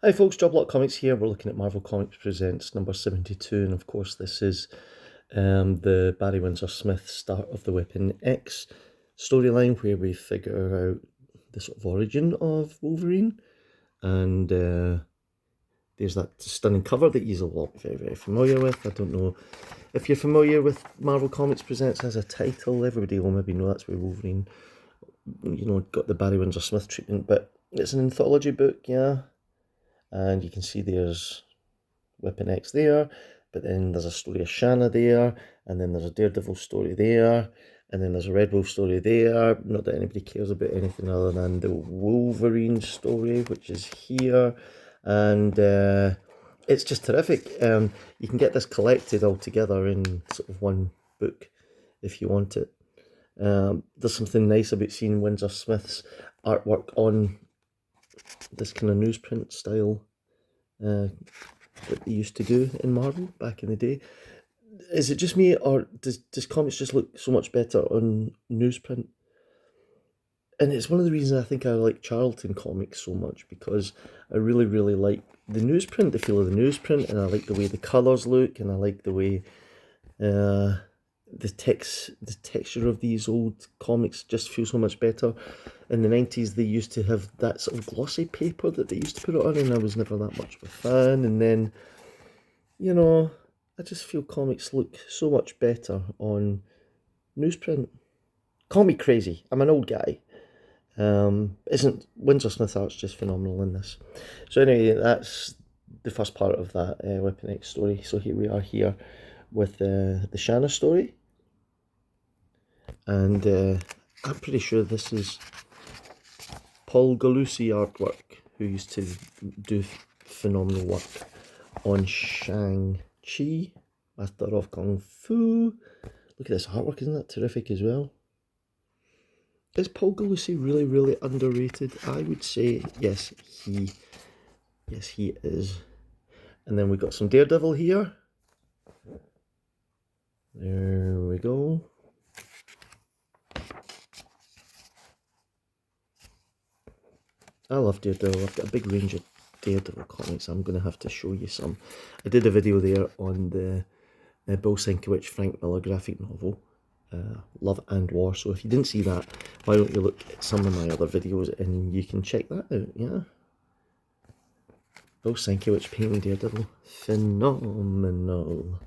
Hi folks, Joblot Comics here. We're looking at Marvel Comics Presents number 72, and of course this is the Barry Windsor Smith Start of the Weapon X storyline, where we figure out the sort of origin of Wolverine, and there's that stunning cover that you're all very familiar with. I don't know if you're familiar with Marvel Comics Presents as a title. Everybody will maybe know that's where Wolverine, got the Barry Windsor Smith treatment, but it's an anthology book, yeah. And you can see there's Weapon X there, but then there's a story of Shanna there, and then there's a Daredevil story there, and then there's a Red Wolf story there. Not that anybody cares about anything other than the Wolverine story, which is here, and it's just terrific. You can get this collected all together in sort of one book if you want it. There's something nice about seeing Windsor Smith's artwork on this kind of newsprint style that they used to do in Marvel back in the day. Is it just me, or does comics just look so much better on newsprint? And it's one of the reasons I think I like Charlton comics so much, because I really like the newsprint, the feel of the newsprint, and I like the way the colours look, and I like the way the texture of these old comics just feel so much better. In the 90s, they used to have that sort of glossy paper that they used to put it on, and I was never that much of a fan. And then, I just feel comics look so much better on newsprint. Call me crazy, I'm an old guy. Isn't Windsor Smith art's just phenomenal in this? So anyway, that's the first part of that Weapon X story. So here we are here with the Shanna story. And I'm pretty sure this is Paul Galusi artwork, who used to do phenomenal work on Shang-Chi, Master of Kung Fu. Look at this artwork, isn't that terrific as well? Is Paul Galusi really underrated? I would say yes, he is. And then we got some Daredevil here. There we go. I love Daredevil. I've got a big range of Daredevil comics. I'm going to have to show you some. I did a video there on the Bill Sienkiewicz Frank Miller graphic novel, Love and War. So if you didn't see that, why don't you look at some of my other videos and you can check that out, yeah? Bill Sienkiewicz painting Daredevil. Phenomenal.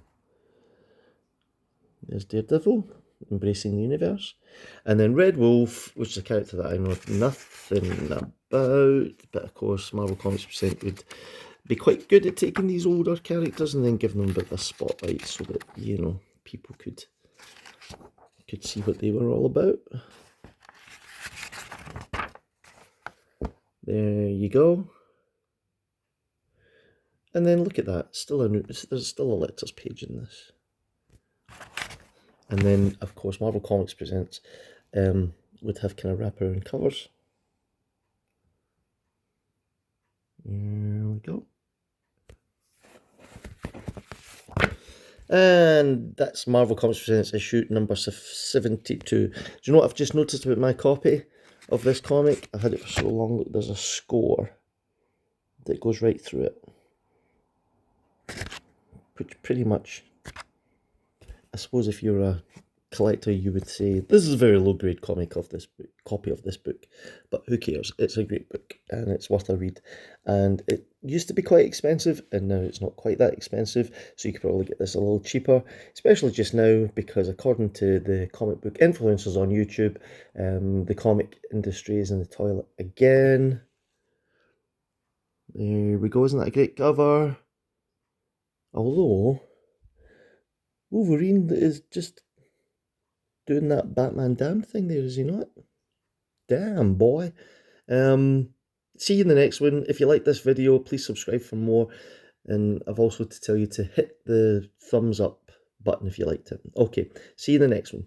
There's Daredevil, embracing the universe. And then Red Wolf, which is a character that I know nothing about, but of course Marvel Comics Present would be quite good at taking these older characters and then giving them a bit of a spotlight so that, people could see what they were all about. There you go. And then look at that, there's still a letters page in this. And then, of course, Marvel Comics Presents would have kind of wraparound covers. There we go. And that's Marvel Comics Presents issue number 72. Do you know what I've just noticed about my copy of this comic? I've had it for so long. Look, there's a score that goes right through it. Which pretty much, I suppose if you're a collector, you would say this is a very low grade copy of this book, but who cares? It's a great book and it's worth a read. And it used to be quite expensive, and now it's not quite that expensive, so you could probably get this a little cheaper, especially just now, because according to the comic book influencers on YouTube, the comic industry is in the toilet again. There we go. Isn't that a great cover? Although Wolverine is just doing that Batman damn thing there, is he not? Damn, boy. See you in the next one. If you like this video, please subscribe for more. And I've also to tell you to hit the thumbs up button if you liked it. Okay, see you in the next one.